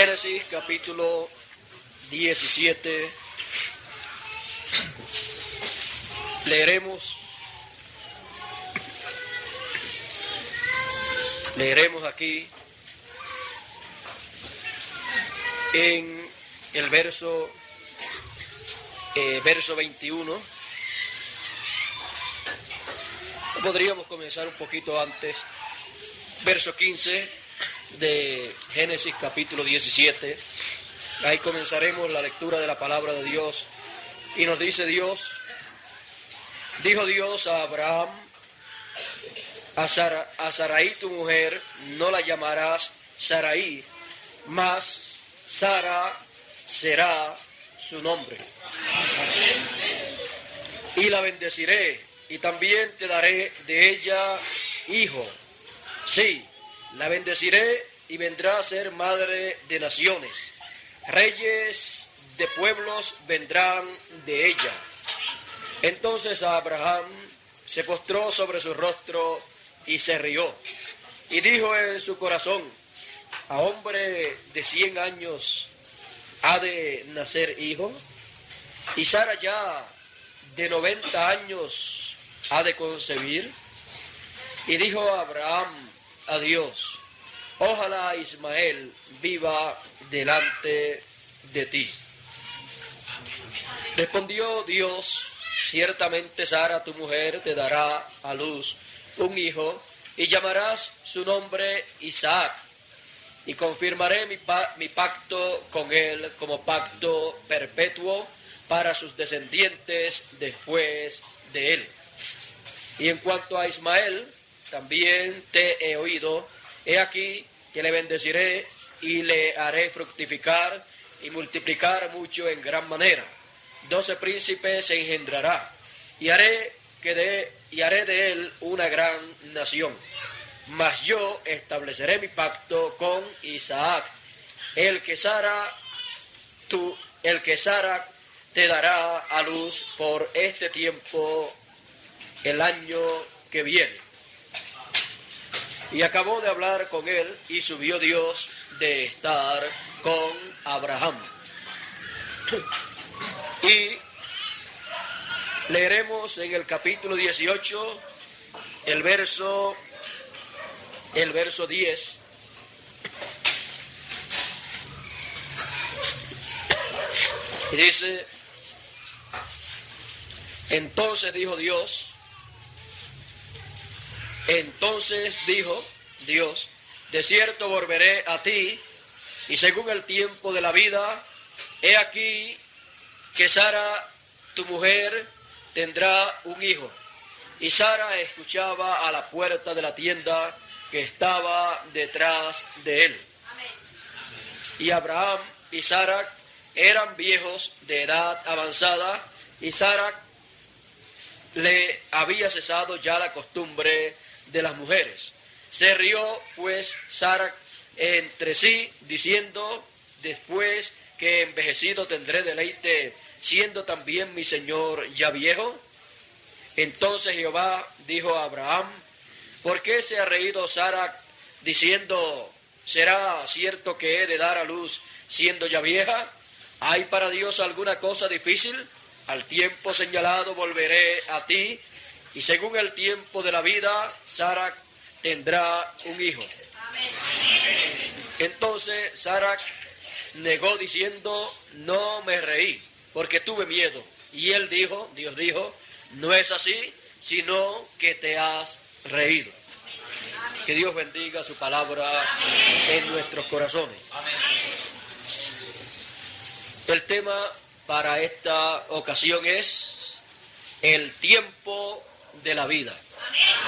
Génesis capítulo 17. Leeremos aquí en el verso 21. Podríamos comenzar un poquito antes. Verso 15 de Génesis capítulo 17. Ahí comenzaremos la lectura de la palabra de Dios. Y nos dice Dios: dijo Dios a Abraham: a Sarai tu mujer no la llamarás Sarai, mas Sara será su nombre. Y la bendeciré, y también te daré de ella hijo. Sí, la bendeciré y vendrá a ser madre de naciones. Reyes de pueblos vendrán de ella. Entonces Abraham se postró sobre su rostro y se rió. Y dijo en su corazón: ¿a hombre de 100 años ha de nacer hijo? ¿Y Sara ya de 90 años ha de concebir? Y dijo Abraham a Dios: ojalá Ismael viva delante de ti. Respondió Dios: ciertamente Sara tu mujer te dará a luz un hijo, y llamarás su nombre Isaac, y confirmaré mi pacto con él como pacto perpetuo para sus descendientes después de él. Y en cuanto a Ismael, también te he oído. He aquí que le bendeciré y le haré fructificar y multiplicar mucho en gran manera. 12 príncipes se engendrará, y haré de él una gran nación. Mas yo estableceré mi pacto con Isaac, el que Sara te dará a luz por este tiempo el año que viene. Y acabó de hablar con él, y subió Dios de estar con Abraham. Y leeremos en el capítulo 18, el verso 10. Y dice: entonces dijo Dios, de cierto volveré a ti, y según el tiempo de la vida, he aquí que Sara, tu mujer, tendrá un hijo. Y Sara escuchaba a la puerta de la tienda que estaba detrás de él. Y Abraham y Sara eran viejos de edad avanzada, y Sara le había cesado ya la costumbre de las mujeres. Se rió pues Sara entre sí, diciendo: después que envejecido tendré deleite, siendo también mi señor ya viejo. Entonces Jehová dijo a Abraham: ¿por qué se ha reído Sara diciendo: ¿será cierto que he de dar a luz siendo ya vieja? ¿Hay para Dios alguna cosa difícil? Al tiempo señalado volveré a ti, y según el tiempo de la vida, Sara tendrá un hijo. Entonces Sara negó diciendo: no me reí, porque tuve miedo. Y Dios dijo: no es así, sino que te has reído. Que Dios bendiga su palabra en nuestros corazones. El tema para esta ocasión es el tiempo de la vida.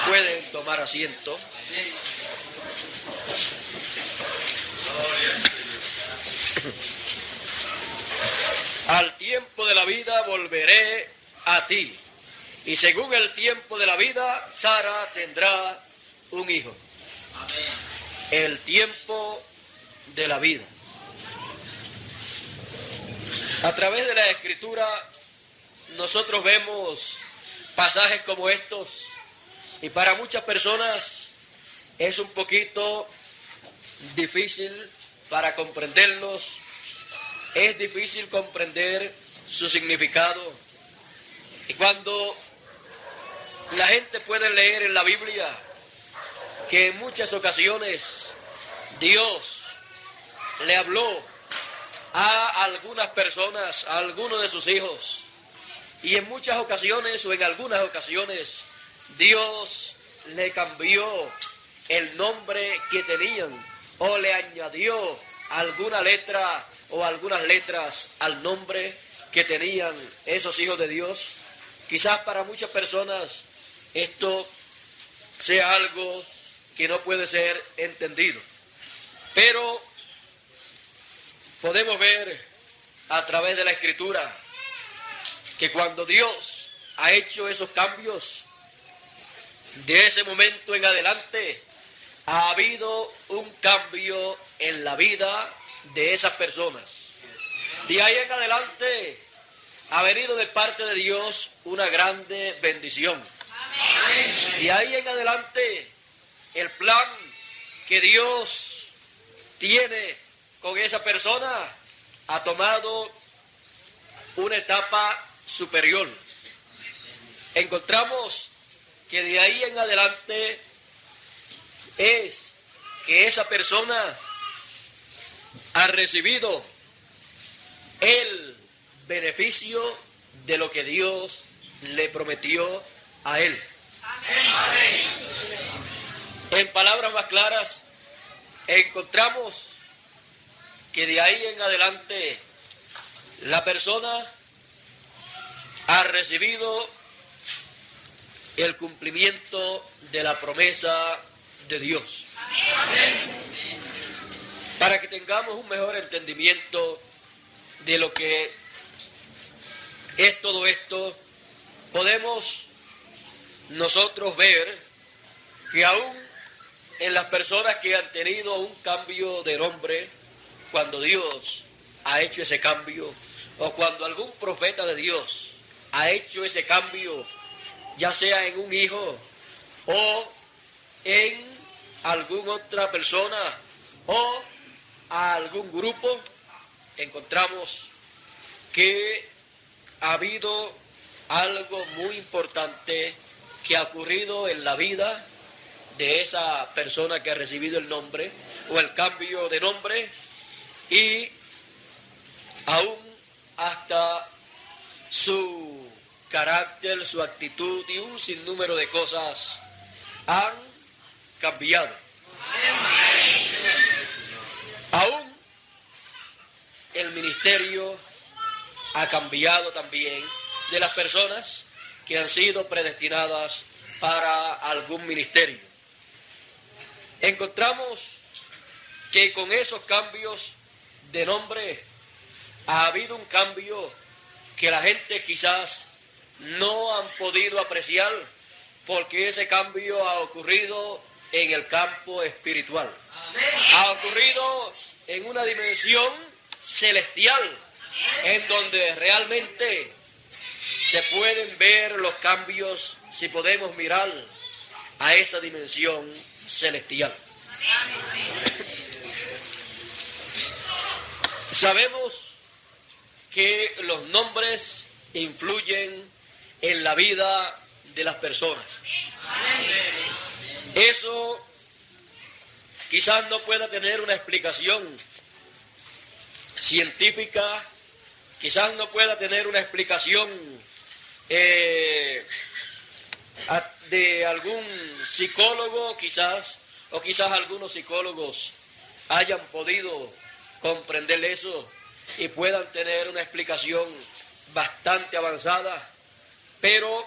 Pueden tomar asiento. Al tiempo de la vida volveré a ti, y según el tiempo de la vida, Sara tendrá un hijo. El tiempo de la vida. A través de la Escritura nosotros vemos pasajes como estos, y para muchas personas es un poquito difícil para comprenderlos, es difícil comprender su significado. Y cuando la gente puede leer en la Biblia que en muchas ocasiones Dios le habló a algunas personas, a algunos de sus hijos, y en muchas ocasiones o en algunas ocasiones Dios le cambió el nombre que tenían o le añadió alguna letra o algunas letras al nombre que tenían esos hijos de Dios. Quizás para muchas personas esto sea algo que no puede ser entendido, pero podemos ver a través de la Escritura que cuando Dios ha hecho esos cambios, de ese momento en adelante ha habido un cambio en la vida de esas personas. De ahí en adelante ha venido de parte de Dios una grande bendición. De ahí en adelante el plan que Dios tiene con esa persona ha tomado una etapa superior. Encontramos que de ahí en adelante es que esa persona ha recibido el beneficio de lo que Dios le prometió a él. Amén. En palabras más claras, encontramos que de ahí en adelante la persona ha recibido el cumplimiento de la promesa de Dios. Amén. Para que tengamos un mejor entendimiento de lo que es todo esto, podemos nosotros ver que aún en las personas que han tenido un cambio de nombre, cuando Dios ha hecho ese cambio, o cuando algún profeta de Dios ha hecho ese cambio, ya sea en un hijo o en alguna otra persona o a algún grupo, encontramos que ha habido algo muy importante que ha ocurrido en la vida de esa persona que ha recibido el nombre o el cambio de nombre, y aún hasta su carácter, su actitud y un sinnúmero de cosas han cambiado. Aún el ministerio ha cambiado también de las personas que han sido predestinadas para algún ministerio. Encontramos que con esos cambios de nombre ha habido un cambio que la gente quizás no han podido apreciar, porque ese cambio ha ocurrido en el campo espiritual. Ha ocurrido en una dimensión celestial, en donde realmente se pueden ver los cambios si podemos mirar a esa dimensión celestial. Sabemos que los nombres influyen en la vida de las personas. Eso quizás no pueda tener una explicación científica, quizás no pueda tener una explicación de algún psicólogo, quizás, o quizás algunos psicólogos hayan podido comprender eso y puedan tener una explicación bastante avanzada, pero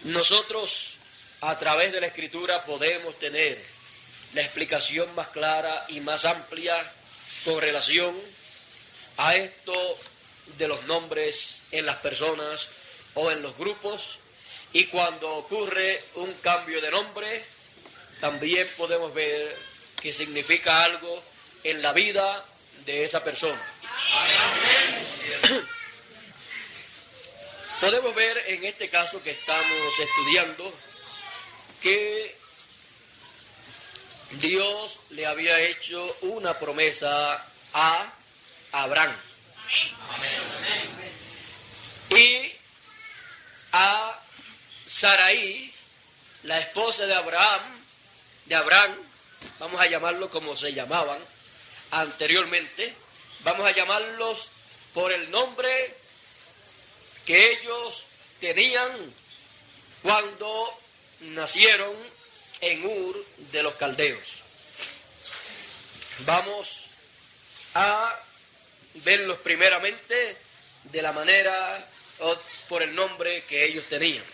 nosotros a través de la Escritura podemos tener la explicación más clara y más amplia con relación a esto de los nombres en las personas o en los grupos. Y cuando ocurre un cambio de nombre, también podemos ver que significa algo en la vida de esa persona. Podemos ver en este caso que estamos estudiando que Dios le había hecho una promesa a Abraham. Y a Sarai, la esposa de Abraham, vamos a llamarlo como se llamaban anteriormente, vamos a llamarlos por el nombre que ellos tenían cuando nacieron en Ur de los Caldeos. Vamos a verlos primeramente de la manera o por el nombre que ellos tenían.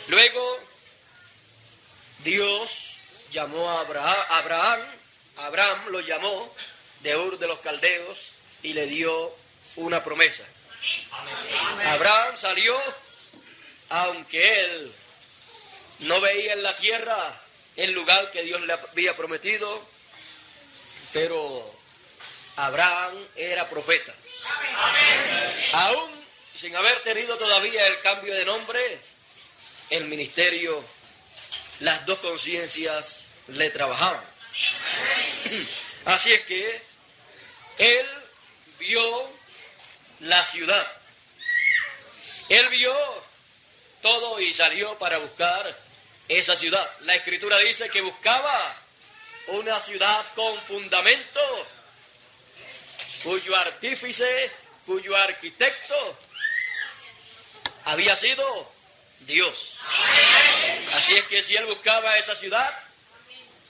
Luego Dios llamó a Abraham lo llamó de Ur de los Caldeos y le dio una promesa. Abraham salió, aunque él no veía en la tierra el lugar que Dios le había prometido, pero Abraham era profeta. Aún sin haber tenido todavía el cambio de nombre, el ministerio, las dos conciencias le trabajaban. Así es que él vio la ciudad. Él vio todo y salió para buscar esa ciudad. La Escritura dice que buscaba una ciudad con fundamento, cuyo artífice, cuyo arquitecto había sido Dios. Así es que si él buscaba esa ciudad,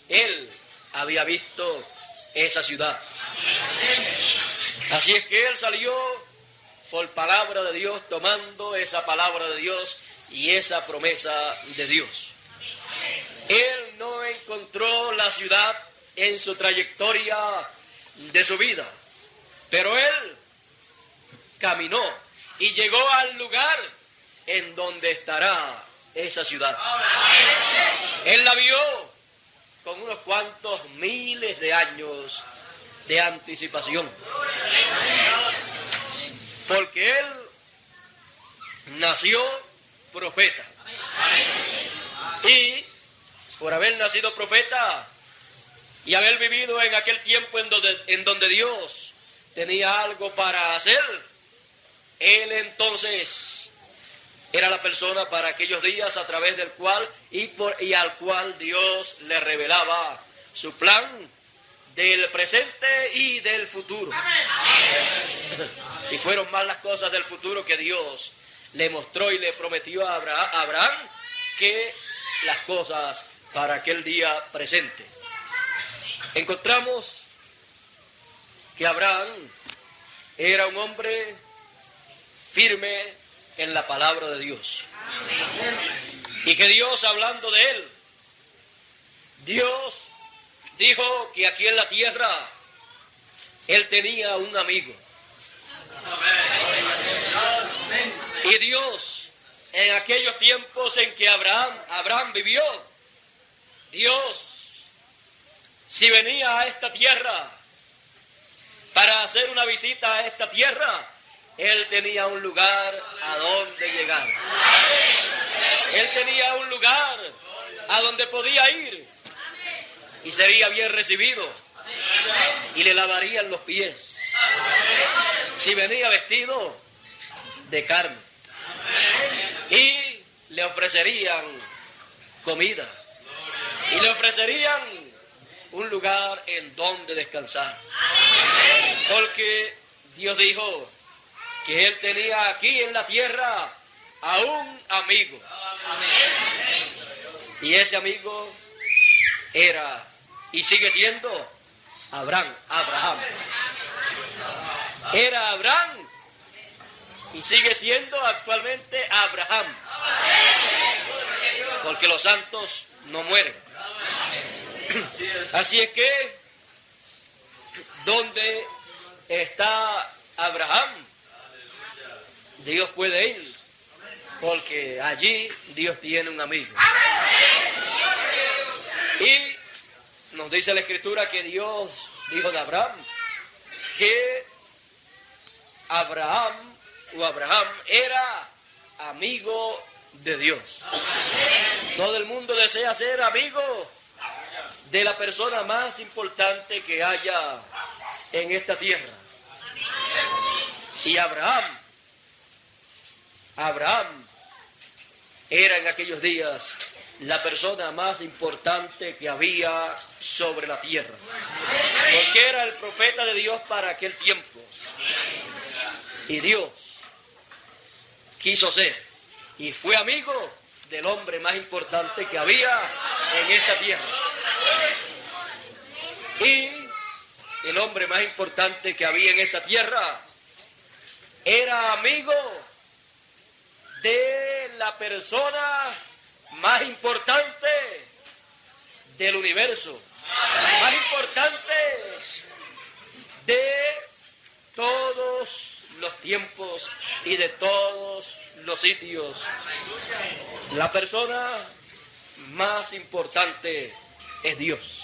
él había visto esa ciudad. Así es que él salió por palabra de Dios, tomando esa palabra de Dios y esa promesa de Dios. Él no encontró la ciudad en su trayectoria de su vida, pero él caminó y llegó al lugar en donde estará esa ciudad. Él la vio con unos cuantos miles de años de anticipación, porque él nació profeta. Y por haber nacido profeta y haber vivido en aquel tiempo en donde Dios tenía algo para hacer, él entonces era la persona para aquellos días a través del cual y al cual Dios le revelaba su plan del presente y del futuro. Y fueron más las cosas del futuro que Dios le mostró y le prometió a Abraham que las cosas para aquel día presente. Encontramos que Abraham era un hombre firme en la palabra de Dios. Y que Dios, hablando de él, Dios dijo que aquí en la tierra él tenía un amigo. Y Dios, en aquellos tiempos en que Abraham vivió, Dios, si venía a esta tierra para hacer una visita a esta tierra, él tenía un lugar a donde llegar. Él tenía un lugar a donde podía ir y sería bien recibido y le lavarían los pies si venía vestido de carne y le ofrecerían comida y le ofrecerían un lugar en donde descansar, porque Dios dijo que él tenía aquí en la tierra a un amigo. Y ese amigo era y sigue siendo Abraham. Era Abraham y sigue siendo actualmente Abraham, porque los santos no mueren. Así es que donde está Abraham, Dios puede ir, porque allí Dios tiene un amigo. Y nos dice la Escritura que Dios dijo de Abraham que Abraham era amigo de Dios. Todo el mundo desea ser amigo de la persona más importante que haya en esta tierra. Y Abraham era en aquellos días la persona más importante que había sobre la tierra, porque era el profeta de Dios para aquel tiempo. Y Dios quiso ser y fue amigo del hombre más importante que había en esta tierra. Y el hombre más importante que había en esta tierra era amigo de la persona más importante del universo, más importante de todos los tiempos y de todos los sitios. La persona más importante es Dios.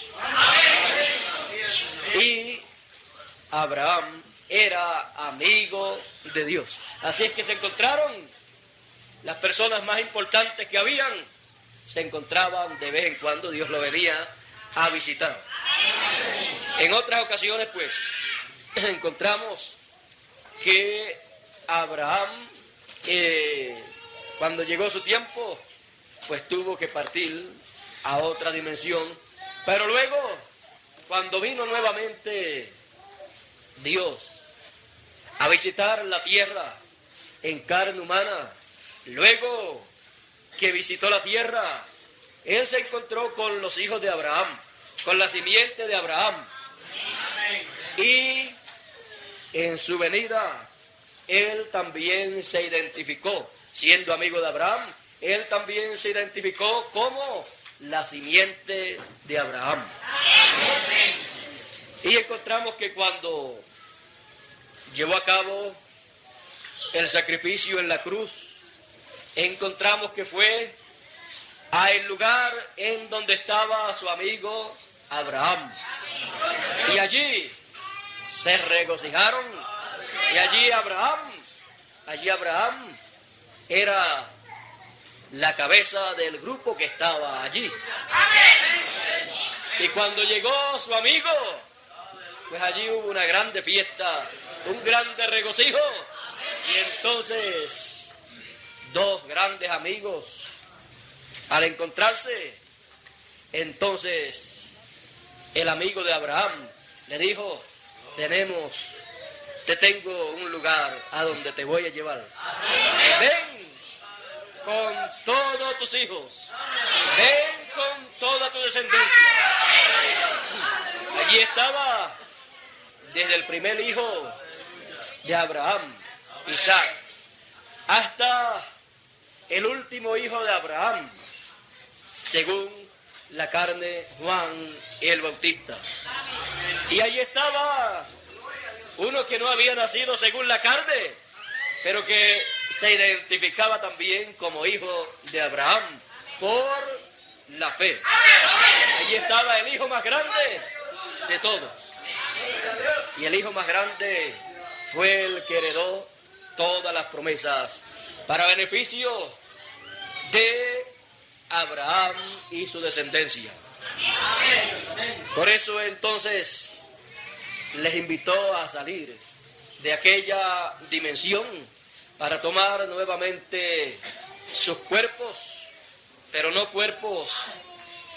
Y Abraham era amigo de Dios. Así es que se encontraron las personas más importantes que habían, se encontraban de vez en cuando, Dios lo venía a visitar. En otras ocasiones, pues, encontramos que Abraham, cuando llegó su tiempo, pues tuvo que partir a otra dimensión. Pero luego, cuando vino nuevamente Dios a visitar la tierra en carne humana, luego que visitó la tierra, él se encontró con los hijos de Abraham, con la simiente de Abraham. Y en su venida, él también se identificó, siendo amigo de Abraham, él también se identificó como la simiente de Abraham. Y encontramos que cuando llevó a cabo el sacrificio en la cruz, encontramos que fue al lugar en donde estaba su amigo Abraham. Y allí se regocijaron. Y allí Abraham era la cabeza del grupo que estaba allí. Y cuando llegó su amigo, pues allí hubo una grande fiesta, un grande regocijo. Y entonces, dos grandes amigos, al encontrarse, entonces el amigo de Abraham le dijo: te tengo un lugar a donde te voy a llevar. Ven con todos tus hijos, ven con toda tu descendencia. Allí estaba desde el primer hijo de Abraham, Isaac, hasta el último hijo de Abraham, según la carne, Juan el Bautista. Y ahí estaba uno que no había nacido según la carne, pero que se identificaba también como hijo de Abraham por la fe. Allí estaba el hijo más grande de todos. Y el hijo más grande fue el que heredó todas las promesas para beneficio de Abraham y su descendencia. Por eso entonces les invitó a salir de aquella dimensión para tomar nuevamente sus cuerpos, pero no cuerpos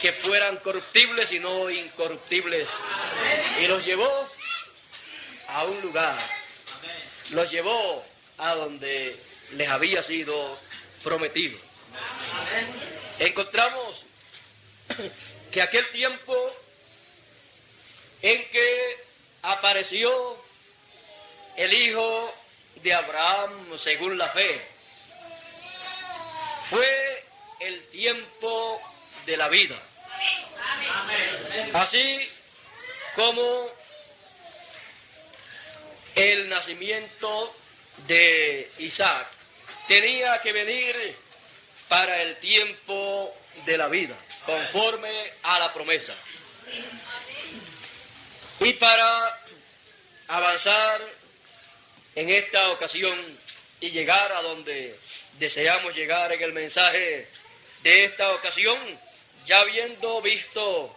que fueran corruptibles, sino incorruptibles. Y los llevó a un lugar, los llevó a donde les había sido prometido. Encontramos que aquel tiempo en que apareció el hijo de Abraham según la fe, fue el tiempo de la vida. Así como el nacimiento de Isaac tenía que venir para el tiempo de la vida, conforme a la promesa. Y para avanzar en esta ocasión y llegar a donde deseamos llegar en el mensaje de esta ocasión, ya habiendo visto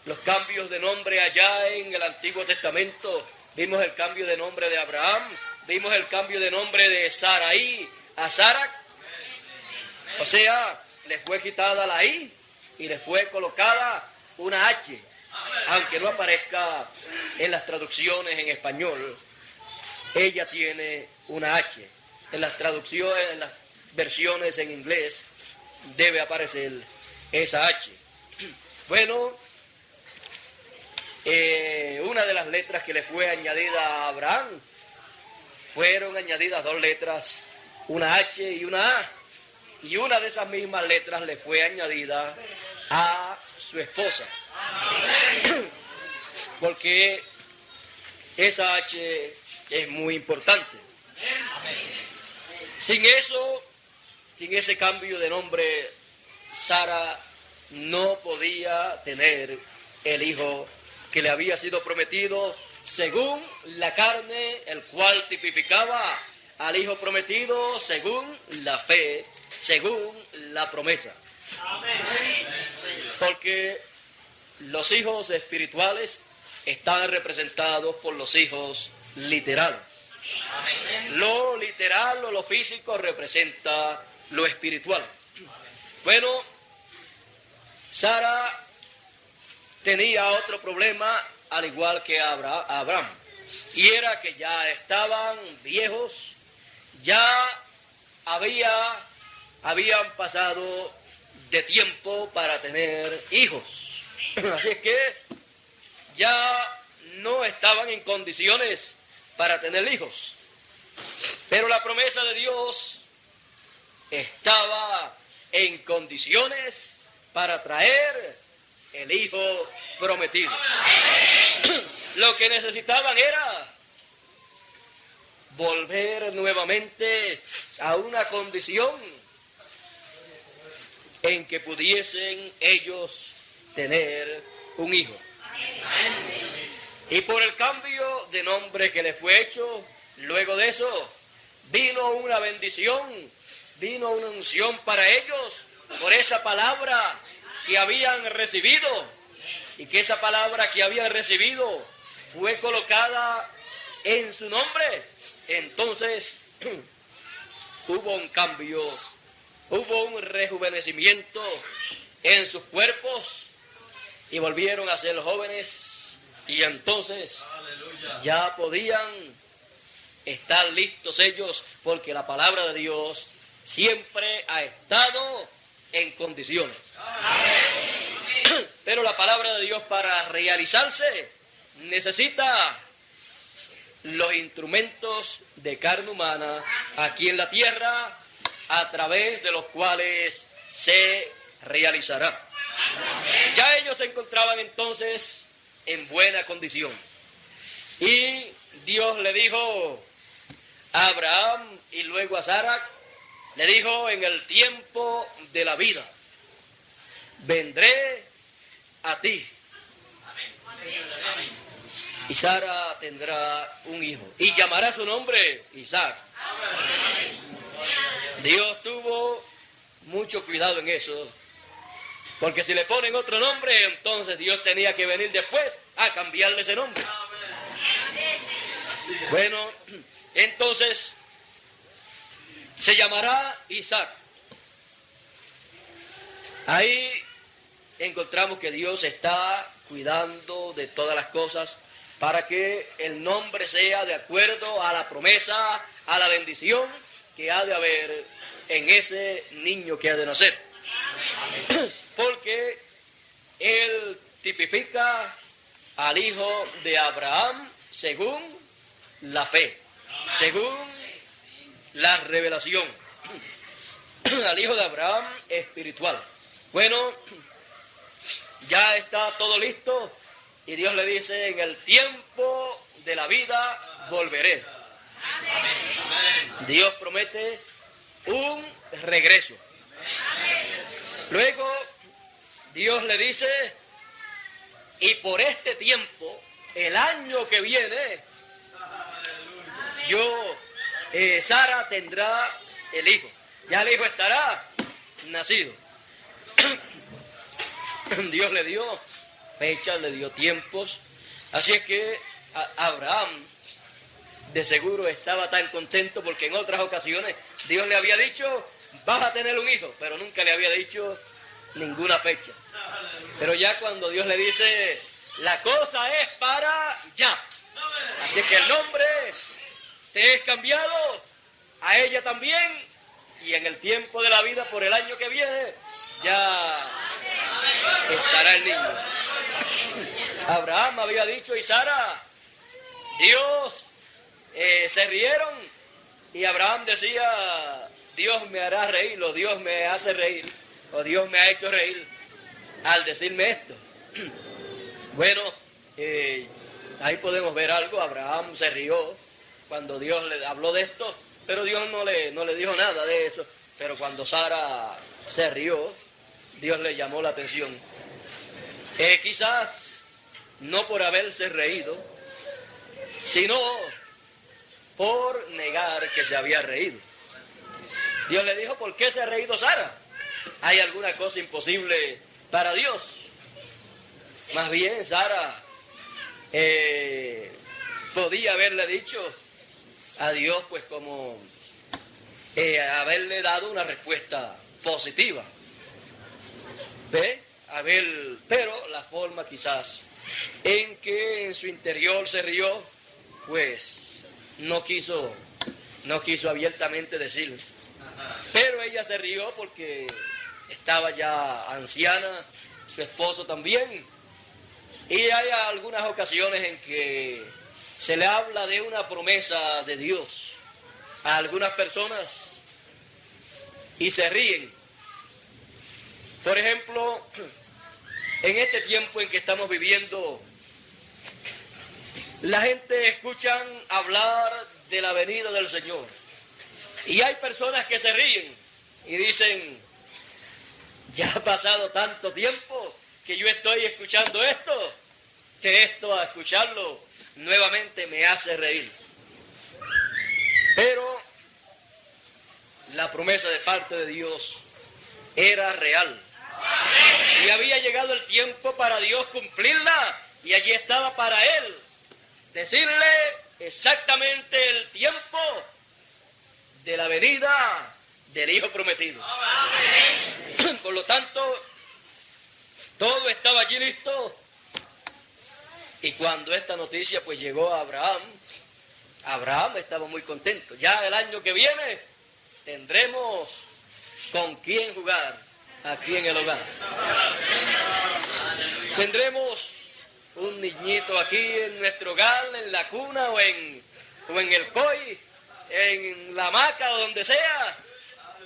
los cambios de nombre allá en el Antiguo Testamento. Vimos el cambio de nombre de Abraham, vimos el cambio de nombre de Sarai a Sara. O sea, le fue quitada la I y le fue colocada una H, aunque no aparezca en las traducciones en español. Ella tiene una H. En las traducciones, en las versiones en inglés, debe aparecer esa H. Bueno, una de las letras que le fue añadida a Abraham, fueron añadidas 2 letras, una H y una A, y una de esas mismas letras le fue añadida a su esposa, porque esa H es muy importante. Sin eso, sin ese cambio de nombre, Sara no podía tener el hijo que le había sido prometido según la carne, el cual tipificaba al hijo prometido según la fe, según la promesa. Porque los hijos espirituales están representados por los hijos literales. Lo literal o lo físico representa lo espiritual. Bueno, Sara tenía otro problema, al igual que Abraham, y era que ya estaban viejos, ya habían pasado de tiempo para tener hijos. Así es que ya no estaban en condiciones para tener hijos. Pero la promesa de Dios estaba en condiciones para traer el hijo prometido. Lo que necesitaban era volver nuevamente a una condición en que pudiesen ellos tener un hijo. Y por el cambio de nombre que le fue hecho, luego de eso, vino una bendición, vino una unción para ellos por esa palabra que habían recibido, y que esa palabra que habían recibido fue colocada en su nombre. Entonces hubo un cambio, hubo un rejuvenecimiento en sus cuerpos y volvieron a ser jóvenes, y entonces ya podían estar listos ellos, porque la palabra de Dios siempre ha estado en condiciones. Pero la palabra de Dios, para realizarse, necesita los instrumentos de carne humana aquí en la tierra, a través de los cuales se realizará. Ya ellos se encontraban entonces en buena condición, y Dios le dijo a Abraham y luego a Sara, le dijo: en el tiempo de la vida vendré a ti, y Sara tendrá un hijo y llamará su nombre Isaac. Dios tuvo mucho cuidado en eso, porque si le ponen otro nombre, entonces Dios tenía que venir después a cambiarle ese nombre. Bueno, entonces se llamará Isaac. Ahí encontramos que Dios está cuidando de todas las cosas para que el nombre sea de acuerdo a la promesa, a la bendición que ha de haber en ese niño que ha de nacer. Porque él tipifica al hijo de Abraham según la fe, según la revelación, al hijo de Abraham espiritual. Bueno, ya está todo listo, y Dios le dice: en el tiempo de la vida volveré. Dios promete un regreso. Luego Dios le dice: y por este tiempo, el año que viene, Sara tendrá el hijo. Ya el hijo estará nacido. Dios le dio fechas, le dio tiempos. Así es que Abraham de seguro estaba tan contento porque en otras ocasiones Dios le había dicho, vas a tener un hijo, pero nunca le había dicho ninguna fecha. Pero ya cuando Dios le dice, la cosa es para ya. Así es que el nombre te es cambiado, a ella también, y en el tiempo de la vida, por el año que viene, ya estará el niño. Abraham había dicho y Sara, Dios, se rieron, y Abraham decía, Dios me hará reír, o Dios me hace reír, o Dios me ha hecho reír al decirme esto. Bueno, ahí podemos ver algo. Abraham se rió cuando Dios le habló de esto, pero Dios no le dijo nada de eso. Pero cuando Sara se rió, Dios le llamó la atención. Quizás no por haberse reído, sino por negar que se había reído. Dios le dijo, ¿por qué se ha reído Sara? ¿Hay alguna cosa imposible para Dios? Más bien, Sara podía haberle dicho a Dios, pues como haberle dado una respuesta positiva. ¿Ve? Pero la forma quizás en que en su interior se rió, pues no quiso abiertamente decirlo. Pero ella se rió porque estaba ya anciana, su esposo también. Y hay algunas ocasiones en que se le habla de una promesa de Dios a algunas personas y se ríen. Por ejemplo, en este tiempo en que estamos viviendo, la gente escucha hablar de la venida del Señor. Y hay personas que se ríen y dicen, ya ha pasado tanto tiempo que yo estoy escuchando esto, que esto a escucharlo nuevamente me hace reír. Pero la promesa de parte de Dios era real. Y había llegado el tiempo para Dios cumplirla, y allí estaba para Él decirle exactamente el tiempo de la venida del Hijo prometido. Amén. Por lo tanto, todo estaba allí listo. Y cuando esta noticia pues llegó a Abraham, Abraham estaba muy contento. Ya el año que viene tendremos con quién jugar aquí en el hogar. Tendremos un niñito aquí en nuestro hogar, en la cuna o en el COI, en la hamaca o donde sea.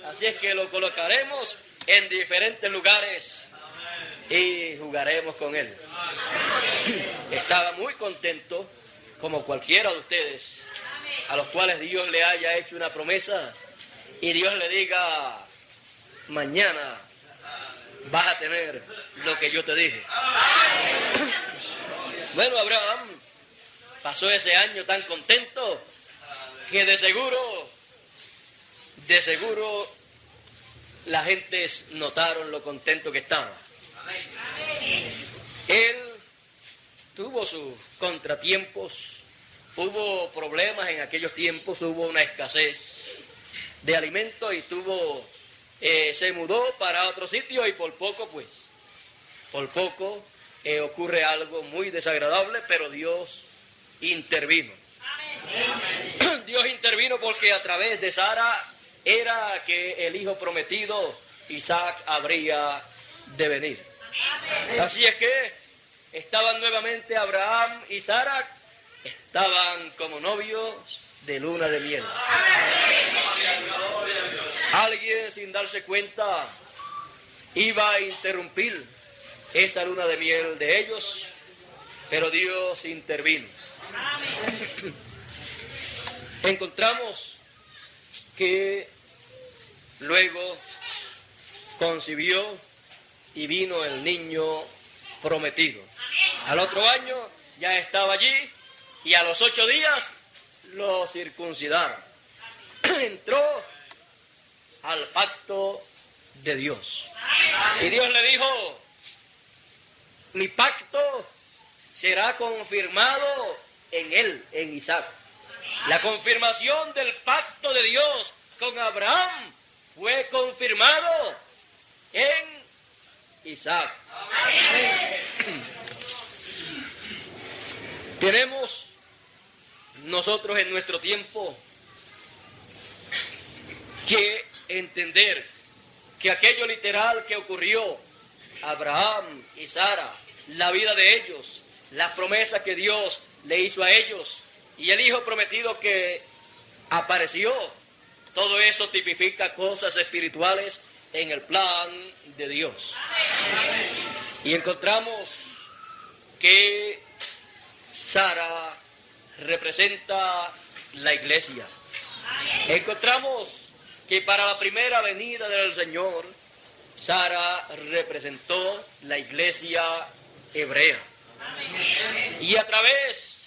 Así es que lo colocaremos en diferentes lugares y jugaremos con él. Estaba muy contento, como cualquiera de ustedes, a los cuales Dios le haya hecho una promesa y Dios le diga, mañana vas a tener lo que yo te dije. Bueno, Abraham pasó ese año tan contento que de seguro la gente notaron lo contento que estaba. Él tuvo sus contratiempos, hubo problemas en aquellos tiempos, hubo una escasez de alimentos y se mudó para otro sitio y por poco ocurre algo muy desagradable, pero Dios intervino. Amén. Dios intervino porque a través de Sara era que el hijo prometido, Isaac, habría de venir. Amén. Así es que estaban nuevamente Abraham y Sara, estaban como novios de luna de miel. Amén. Alguien sin darse cuenta iba a interrumpir esa luna de miel de ellos, pero Dios intervino. Amén. Encontramos que luego concibió y vino el niño prometido. Al otro año ya estaba allí y a los 8 días lo circuncidaron. Entró al pacto de Dios. Y Dios le dijo, mi pacto será confirmado en él, en Isaac. La confirmación del pacto de Dios con Abraham fue confirmado en Isaac. Tenemos nosotros en nuestro tiempo que entender que aquello literal que ocurrió, Abraham y Sara, la vida de ellos, las promesas que Dios le hizo a ellos y el hijo prometido que apareció, todo eso tipifica cosas espirituales en el plan de Dios. Y encontramos que Sara representa la iglesia. Encontramos que para la primera venida del Señor, Sara representó la iglesia hebrea. Y a través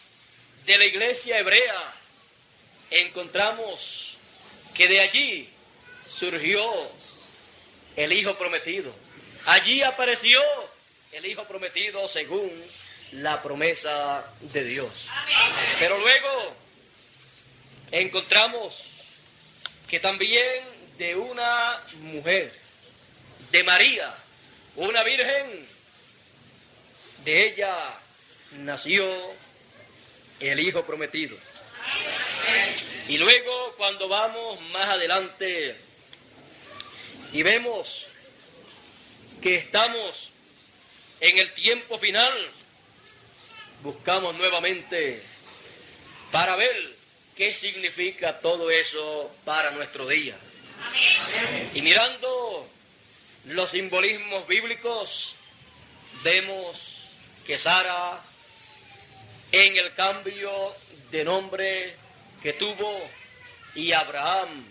de la iglesia hebrea encontramos que de allí surgió el Hijo prometido. Allí apareció el Hijo prometido según la promesa de Dios. Pero luego encontramos que también de una mujer, de María, una virgen, de ella nació el Hijo prometido. Y luego cuando vamos más adelante y vemos que estamos en el tiempo final, buscamos nuevamente para ver qué significa todo eso para nuestro día. Y mirando los simbolismos bíblicos, vemos que Sara, en el cambio de nombre que tuvo, y Abraham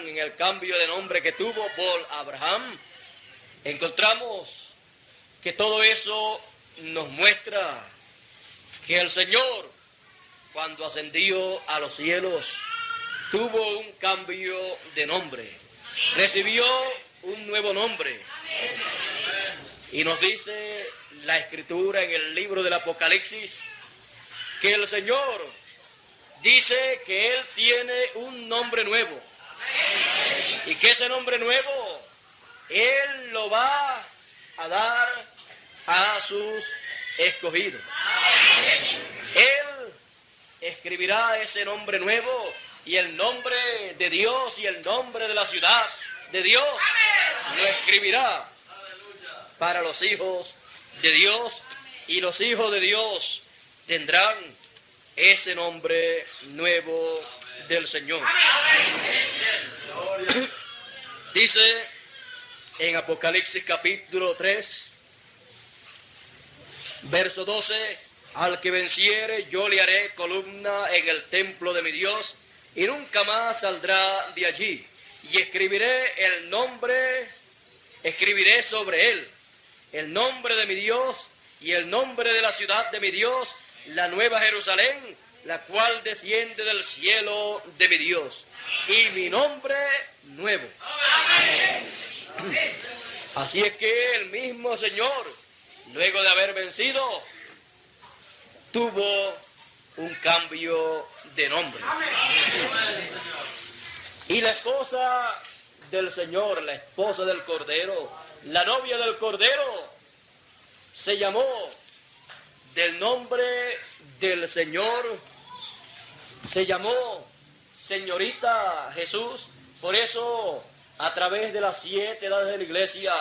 en el cambio de nombre que tuvo por Abraham, encontramos que todo eso nos muestra que el Señor, cuando ascendió a los cielos, tuvo un cambio de nombre, recibió un nuevo nombre. Y nos dice la Escritura en el libro del Apocalipsis que el Señor dice que Él tiene un nombre nuevo y que ese nombre nuevo Él lo va a dar a sus escogidos. Él escribirá ese nombre nuevo y el nombre de Dios y el nombre de la ciudad de Dios lo escribirá para los hijos de Dios, y los hijos de Dios tendrán ese nombre nuevo del Señor. Dice en Apocalipsis capítulo 3, verso 12, al que venciere yo le haré columna en el templo de mi Dios y nunca más saldrá de allí, y escribiré sobre él el nombre de mi Dios y el nombre de la ciudad de mi Dios, la nueva Jerusalén, la cual desciende del cielo de mi Dios, y mi nombre nuevo. Así es que el mismo Señor, luego de haber vencido, tuvo un cambio de nombre. Y la esposa del Señor, la esposa del Cordero, la novia del Cordero, se llamó del nombre del Señor, se llamó Señorita Jesús. Por eso, a través de las 7 edades de la iglesia,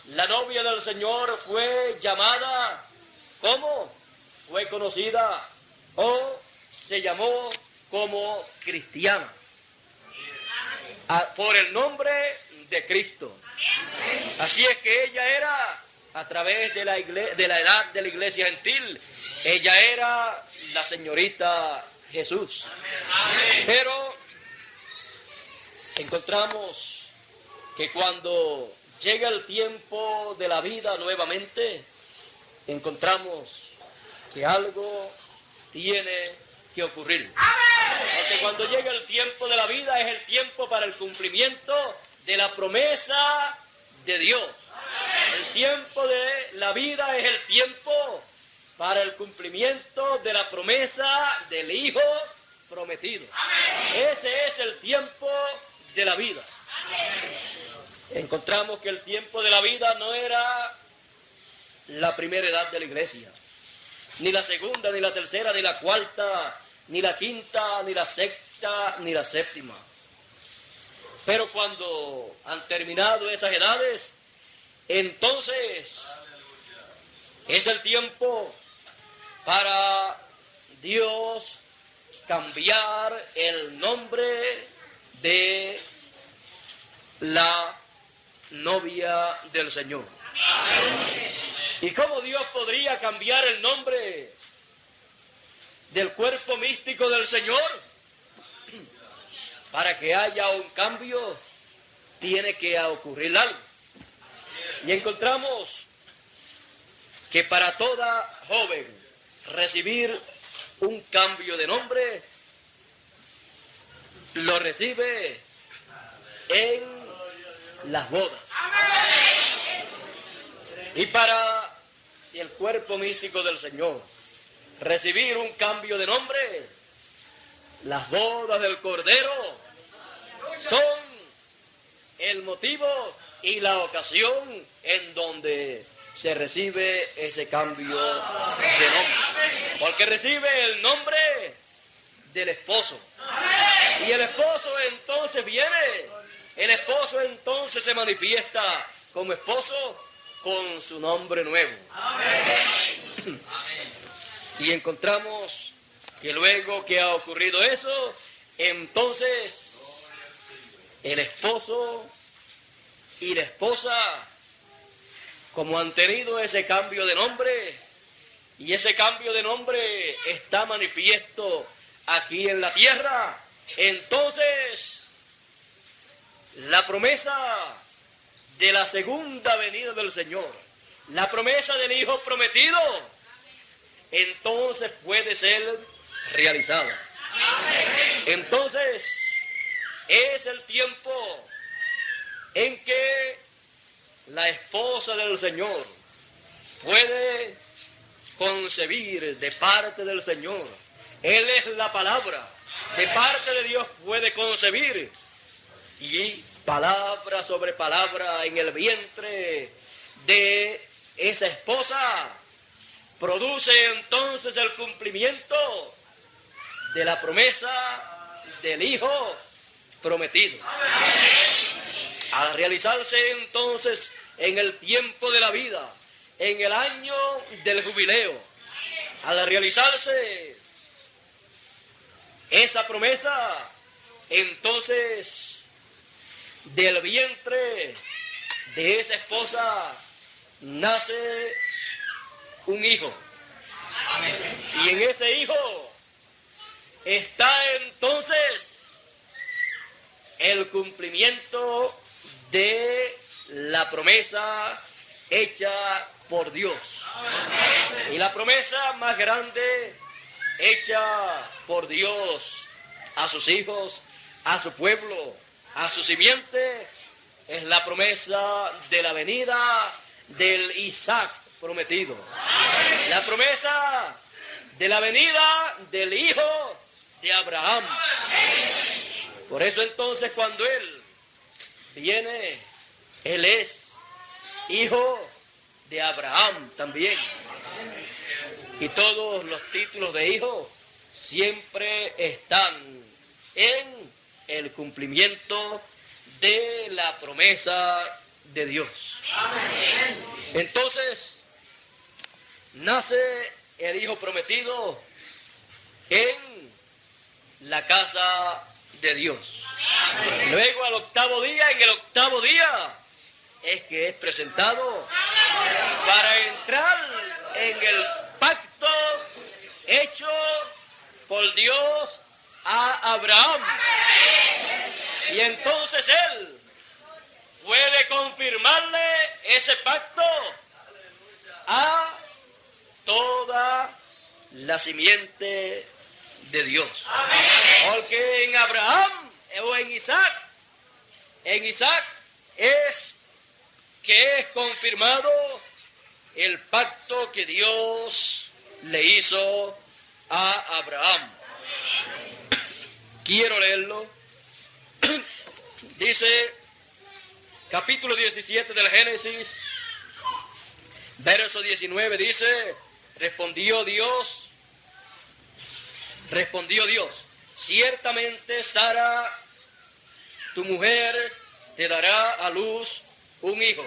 la novia del Señor fue llamada, ¿cómo? Fue conocida o se llamó como cristiana, por el nombre de Cristo. Así es que ella era, a través de la edad de la iglesia gentil, ella era la señorita Jesús. Pero encontramos que cuando llega el tiempo de la vida nuevamente, encontramos que algo tiene que ocurrir. Porque cuando llega el tiempo de la vida es el tiempo para el cumplimiento de la promesa de Dios. El tiempo de la vida es el tiempo para el cumplimiento de la promesa del Hijo prometido. Ese es el tiempo de la vida. Encontramos que el tiempo de la vida no era la primera edad de la iglesia, ni la segunda, ni la tercera, ni la cuarta, ni la quinta, ni la sexta, ni la séptima. Pero cuando han terminado esas edades, entonces es el tiempo para Dios cambiar el nombre de la novia del Señor. ¿Y cómo Dios podría cambiar el nombre del cuerpo místico del Señor? Para que haya un cambio, tiene que ocurrir algo. Y encontramos que para toda joven recibir un cambio de nombre, lo recibe en las bodas. Y para el cuerpo místico del Señor recibir un cambio de nombre, las bodas del Cordero son el motivo y la ocasión en donde se recibe ese cambio de nombre. Porque recibe el nombre del esposo. Y el esposo entonces viene, el esposo entonces se manifiesta como esposo con su nombre nuevo. Y encontramos que luego que ha ocurrido eso, entonces el esposo y la esposa, como han tenido ese cambio de nombre, y ese cambio de nombre está manifiesto aquí en la tierra, entonces la promesa de la segunda venida del Señor, la promesa del Hijo prometido, entonces puede ser realizada. Entonces es el tiempo en que la esposa del Señor puede concebir de parte del Señor. Él es la palabra. De parte de Dios puede concebir. Y palabra sobre palabra en el vientre de esa esposa produce entonces el cumplimiento de la promesa del Hijo prometido. Al realizarse entonces en el tiempo de la vida, en el año del jubileo, al realizarse esa promesa, entonces del vientre de esa esposa nace un hijo. Y en ese hijo está entonces el cumplimiento de la promesa hecha por Dios. Y la promesa más grande hecha por Dios a sus hijos, a su pueblo, a su simiente, es la promesa de la venida del Isaac prometido. La promesa de la venida del hijo de Abraham. Por eso entonces cuando él viene, él es hijo de Abraham también. Y todos los títulos de hijo siempre están en el cumplimiento de la promesa de Dios. Entonces, nace el hijo prometido en la casa de Dios. Luego al octavo día, en el octavo día, es que es presentado para entrar en el pacto hecho por Dios a Abraham. Y entonces él puede confirmarle ese pacto a toda la simiente de Dios. Porque en Abraham o en Isaac es que es confirmado el pacto que Dios le hizo a Abraham. Quiero leerlo. Dice, capítulo 17 del Génesis, verso 19, dice, respondió Dios, ciertamente Sara, tu mujer, te dará a luz un hijo.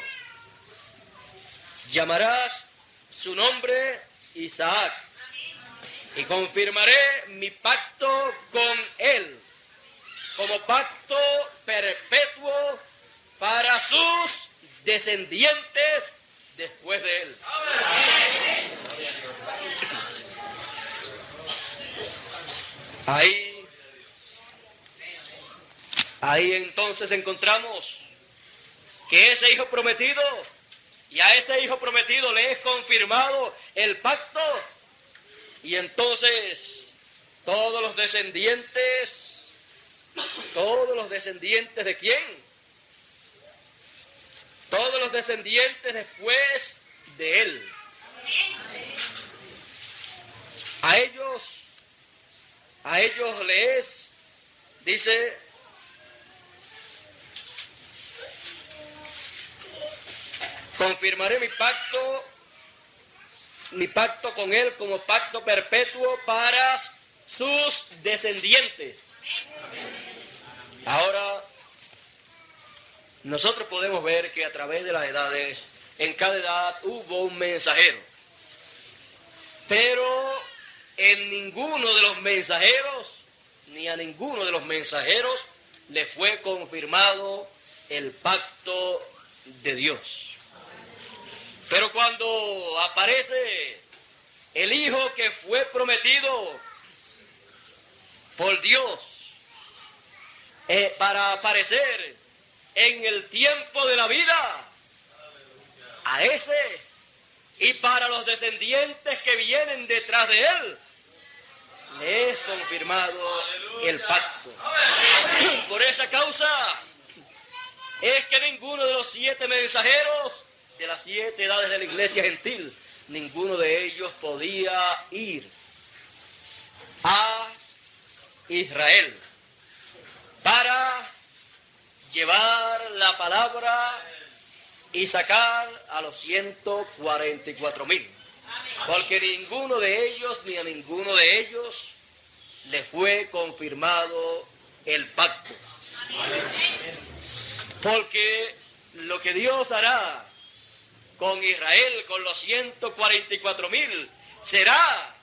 Llamarás su nombre Isaac, y confirmaré mi pacto con él como pacto perpetuo para sus descendientes después de él. Ahí entonces encontramos que ese hijo prometido, y a ese hijo prometido le es confirmado el pacto, y entonces todos los descendientes ¿de quién? Todos los descendientes después de él. A ellos les dice, confirmaré mi pacto con él como pacto perpetuo para sus descendientes. Ahora, nosotros podemos ver que a través de las edades, en cada edad hubo un mensajero. Pero en ninguno de los mensajeros, ni a ninguno de los mensajeros, le fue confirmado el pacto de Dios. Pero cuando aparece el hijo que fue prometido por Dios para aparecer en el tiempo de la vida, a ese y para los descendientes que vienen detrás de él, le es confirmado el pacto. Por esa causa es que ninguno de los 7 mensajeros de las 7 edades de la iglesia gentil, ninguno de ellos podía ir a Israel para llevar la palabra y sacar a los 144,000, porque ninguno de ellos, ni a ninguno de ellos le fue confirmado el pacto. Porque lo que Dios hará con Israel, con los 144,000, será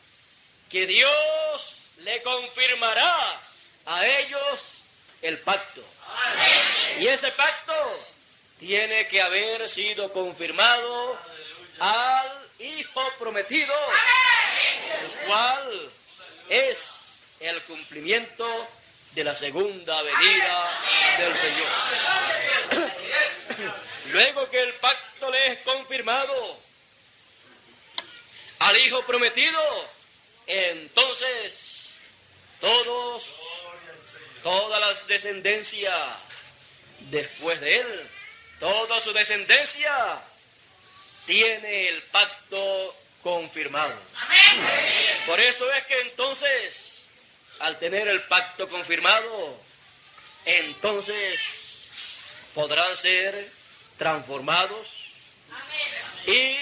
que Dios le confirmará a ellos el pacto. Y ese pacto tiene que haber sido confirmado al Hijo prometido, el cual es el cumplimiento de la segunda venida del Señor. Luego que el pacto le es confirmado al Hijo prometido, entonces toda la descendencia después de él, toda su descendencia tiene el pacto confirmado. Por eso es que entonces, al tener el pacto confirmado, entonces podrán ser transformados y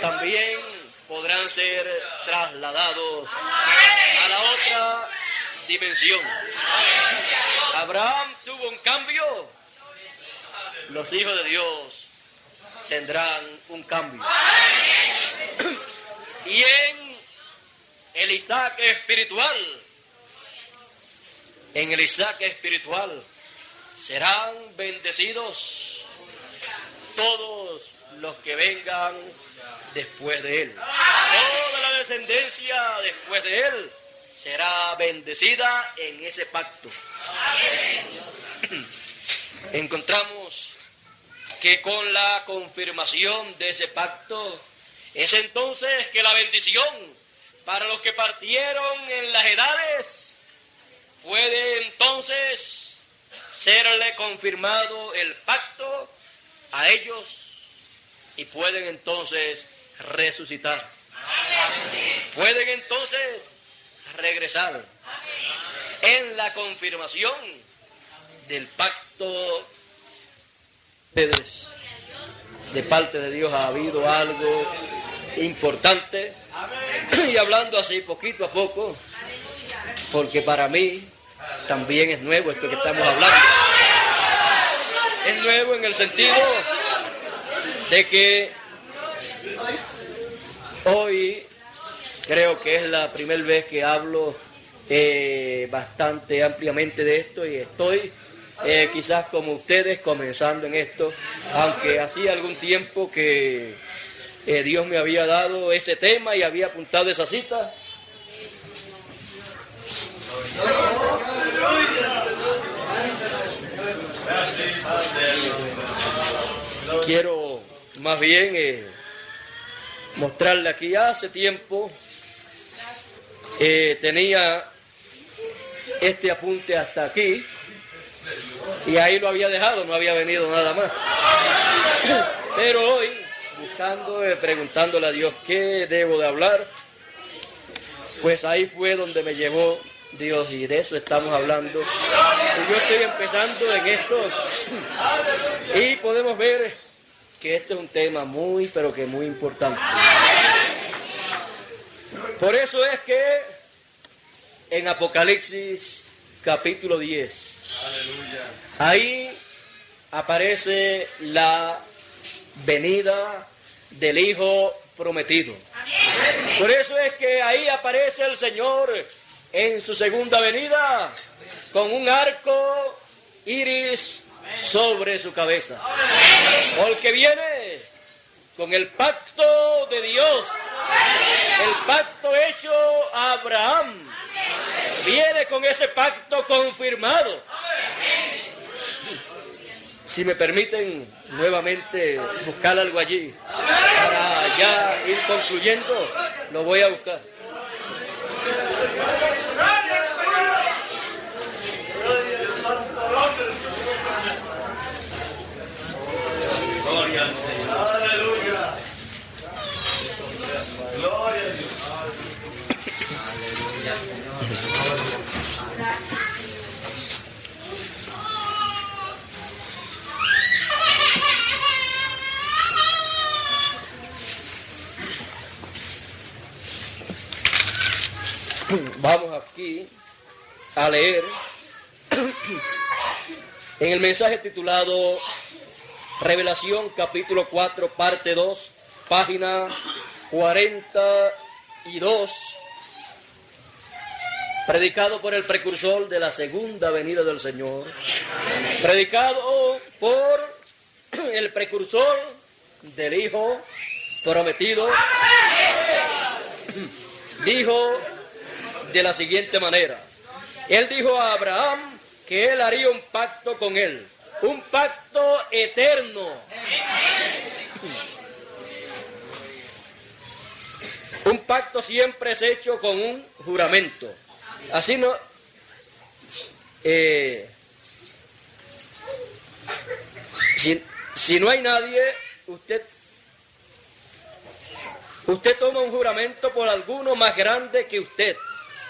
también podrán ser trasladados a la otra dimensión. Abraham tuvo un cambio, los hijos de Dios tendrán un cambio. Y en el Isaac espiritual, serán bendecidos todos los que vengan después de él. Toda la descendencia después de él será bendecida en ese pacto. Encontramos que con la confirmación de ese pacto es entonces que la bendición para los que partieron en las edades puede entonces serle confirmado el pacto a ellos y pueden entonces resucitar. Pueden entonces regresar en la confirmación del pacto. De parte de Dios ha habido algo importante, y hablando así poquito a poco, porque para mí también es nuevo esto que estamos hablando. Es nuevo en el sentido de que hoy creo que es la primera vez que hablo bastante ampliamente de esto, y estoy quizás como ustedes comenzando en esto, aunque hacía algún tiempo que Dios me había dado ese tema y había apuntado esa cita. Quiero más bien mostrarle aquí. Hace tiempo tenía este apunte hasta aquí, y ahí lo había dejado, no había venido nada más. Pero hoy, buscando, preguntándole a Dios qué debo de hablar, pues ahí fue donde me llevó Dios, y de eso estamos hablando. Y yo estoy empezando en esto, y podemos ver que este es un tema muy, pero que muy importante. Por eso es que en Apocalipsis capítulo 10, ahí aparece la venida del Hijo prometido. Por eso es que ahí aparece el Señor en su segunda venida con un arco iris sobre su cabeza. Porque viene con el pacto de Dios, el pacto hecho a Abraham. Viene con ese pacto confirmado. Si me permiten nuevamente buscar algo allí para ya ir concluyendo, lo voy a buscar. Gloria al Señor. Aleluya. Gloria a Dios. Aleluya, Señor. Gracias. Vamos aquí a leer en el mensaje titulado Revelación capítulo 4 parte 2, página 42, predicado por el precursor de la segunda venida del Señor, predicado por el precursor del Hijo prometido. Dijo de la siguiente manera: él dijo a Abraham que él haría un pacto con él, un pacto eterno, un pacto siempre es hecho con un juramento. Así no, si no hay nadie, usted toma un juramento por alguno más grande que usted.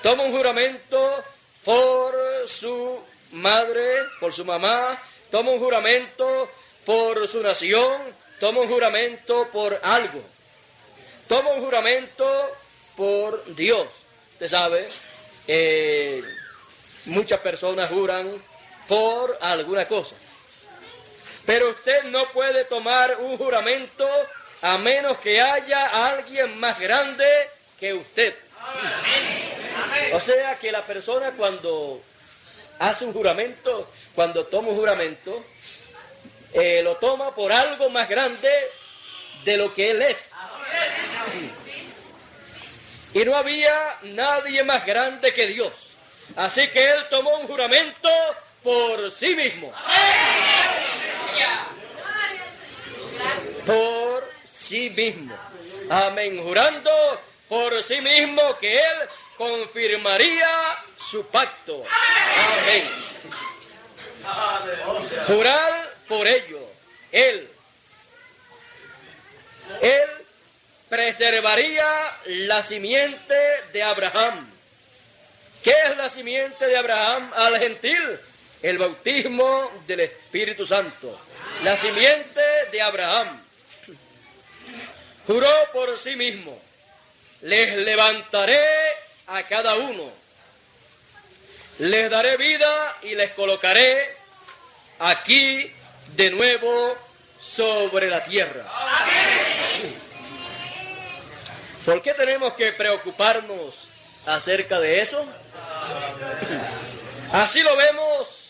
Toma un juramento por su madre, por su mamá. Toma un juramento por su nación. Toma un juramento por algo. Toma un juramento por Dios. Usted sabe, muchas personas juran por alguna cosa. Pero usted no puede tomar un juramento a menos que haya alguien más grande que usted. O sea que la persona cuando hace un juramento, cuando toma un juramento, lo toma por algo más grande de lo que él es. Y no había nadie más grande que Dios. Así que él tomó un juramento por sí mismo. Por sí mismo. Amén. Jurando por sí mismo que él confirmaría su pacto. Amén. Jurar por ello. Él Él preservaría la simiente de Abraham. ¿Qué es la simiente de Abraham al gentil? El bautismo del Espíritu Santo. La simiente de Abraham. Juró por sí mismo: les levantaré a cada uno, les daré vida y les colocaré aquí de nuevo sobre la tierra. ¿Por qué tenemos que preocuparnos acerca de eso? Así lo vemos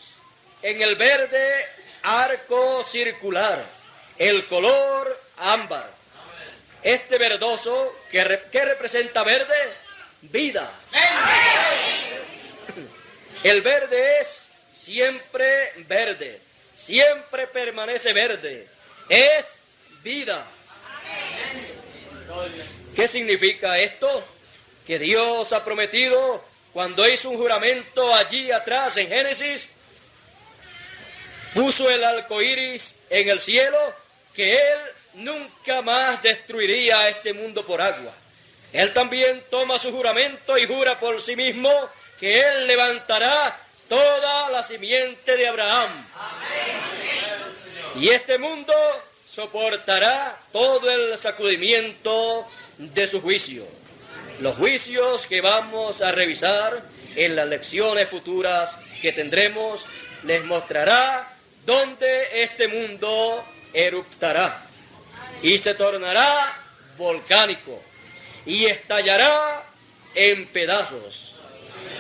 en el verde arco circular, el color ámbar. Este verdoso, ¿qué representa verde? Vida. El verde es siempre verde, siempre permanece verde, es vida. ¿Qué significa esto? Que Dios ha prometido, cuando hizo un juramento allí atrás en Génesis, puso el arco iris en el cielo, que Él nunca más destruiría este mundo por agua. Él también toma su juramento y jura por sí mismo que Él levantará toda la simiente de Abraham. Y este mundo soportará todo el sacudimiento de su juicio. Los juicios que vamos a revisar en las lecciones futuras que tendremos les mostrará dónde este mundo eruptará y se tornará volcánico y estallará en pedazos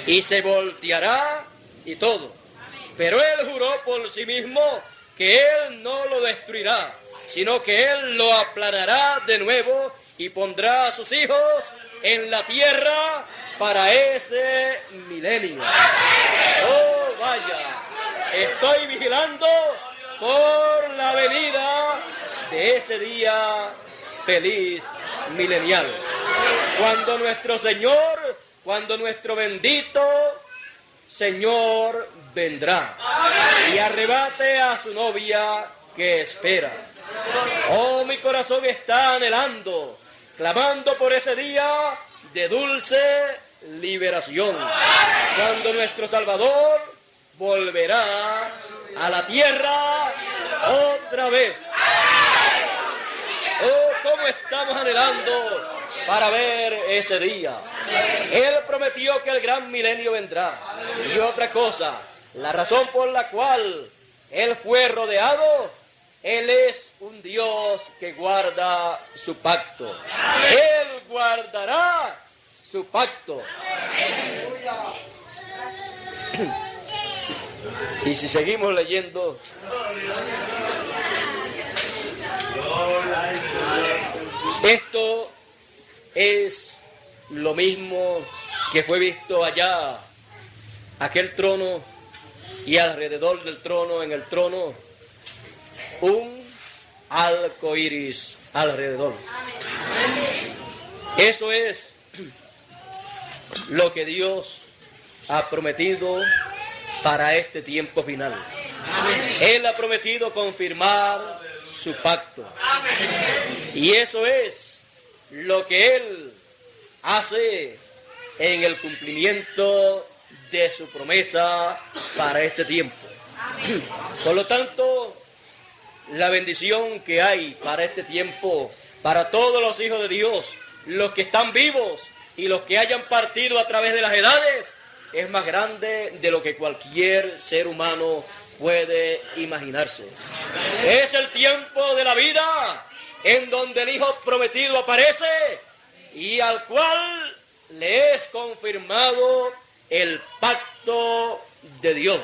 y se volteará y todo. Pero Él juró por sí mismo que Él no lo destruirá, sino que Él lo aplanará de nuevo y pondrá a sus hijos en la tierra para ese milenio. ¡Oh, vaya! Estoy vigilando por la venida de ese día feliz milenial. Cuando nuestro Señor, cuando nuestro bendito Señor vendrá y arrebate a su novia que espera. Oh, mi corazón está anhelando, clamando por ese día de dulce liberación, cuando nuestro Salvador volverá a la tierra otra vez. Oh, cómo estamos anhelando para ver ese día. Él prometió que el gran milenio vendrá. Y otra cosa, la razón por la cual Él fue rodeado, Él es un Dios que guarda su pacto. Él guardará su pacto. Y si seguimos leyendo, esto es lo mismo que fue visto allá, aquel trono, y alrededor del trono, en el trono, un arco iris alrededor. Eso es lo que Dios ha prometido para este tiempo final. Él ha prometido confirmar su pacto. Y eso es lo que Él hace en el cumplimiento de su promesa para este tiempo. Por lo tanto, la bendición que hay para este tiempo, para todos los hijos de Dios, los que están vivos y los que hayan partido a través de las edades, es más grande de lo que cualquier ser humano puede imaginarse. Es el tiempo de la vida en donde el Hijo prometido aparece y al cual le es confirmado el pacto de Dios.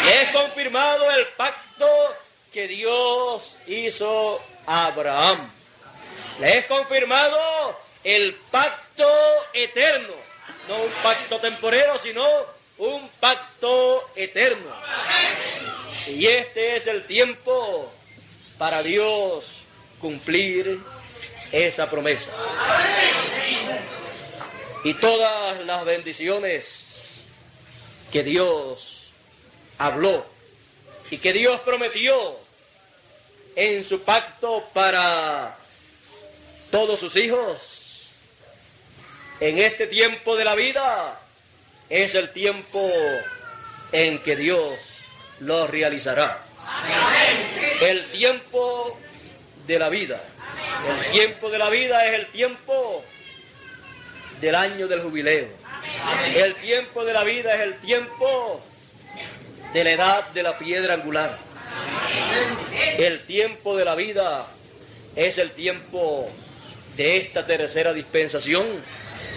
Le es confirmado el pacto que Dios hizo a Abraham. Le es confirmado el pacto eterno, no un pacto temporero, sino un pacto eterno. Y este es el tiempo para Dios cumplir esa promesa. Y todas las bendiciones que Dios habló y que Dios prometió en su pacto para todos sus hijos, en este tiempo de la vida, es el tiempo en que Dios lo realizará. El tiempo de la vida. El tiempo de la vida es el tiempo del año del jubileo. El tiempo de la vida es el tiempo de la edad de la piedra angular. El tiempo de la vida es el tiempo de esta tercera dispensación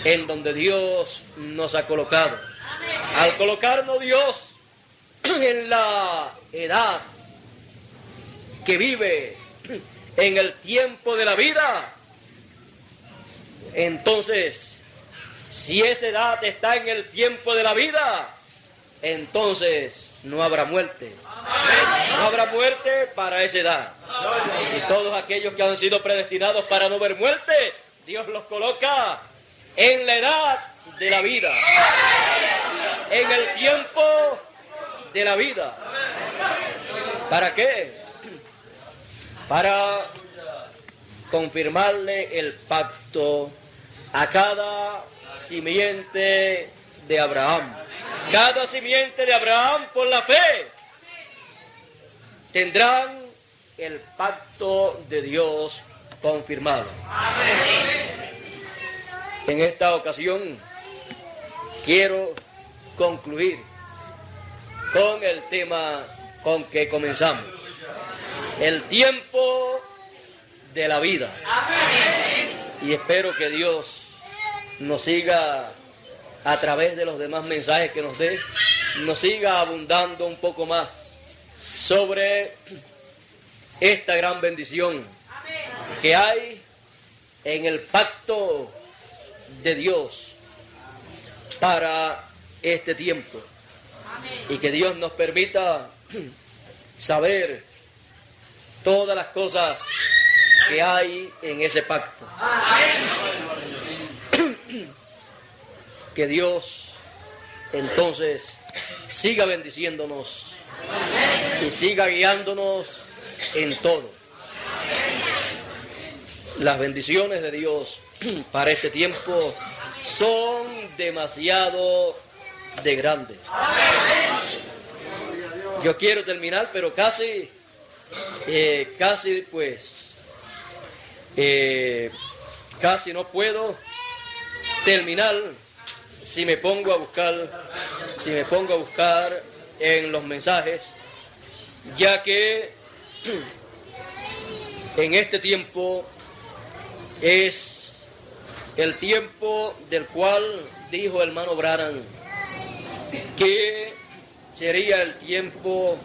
en donde Dios nos ha colocado. Al colocarnos Dios en la edad que vive en el tiempo de la vida, entonces, si esa edad está en el tiempo de la vida, entonces no habrá muerte. No habrá muerte para esa edad. Y todos aquellos que han sido predestinados para no ver muerte, Dios los coloca en la edad de la vida, en el tiempo de la vida. ¿Para qué? Para confirmarle el pacto a cada simiente de Abraham. Cada simiente de Abraham, por la fe, tendrán el pacto de Dios confirmado. En esta ocasión quiero concluir con el tema con que comenzamos. El tiempo de la vida. Y espero que Dios nos siga, a través de los demás mensajes que nos dé, nos siga abundando un poco más sobre esta gran bendición que hay en el pacto de Dios para este tiempo. Y que Dios nos permita saber todas las cosas que hay en ese pacto. Que Dios entonces siga bendiciéndonos y siga guiándonos en todo. Las bendiciones de Dios para este tiempo son demasiado de grandes. Yo quiero terminar, pero casi no puedo terminar si me pongo a buscar en los mensajes, ya que en este tiempo es el tiempo del cual dijo el hermano Branham que sería el tiempo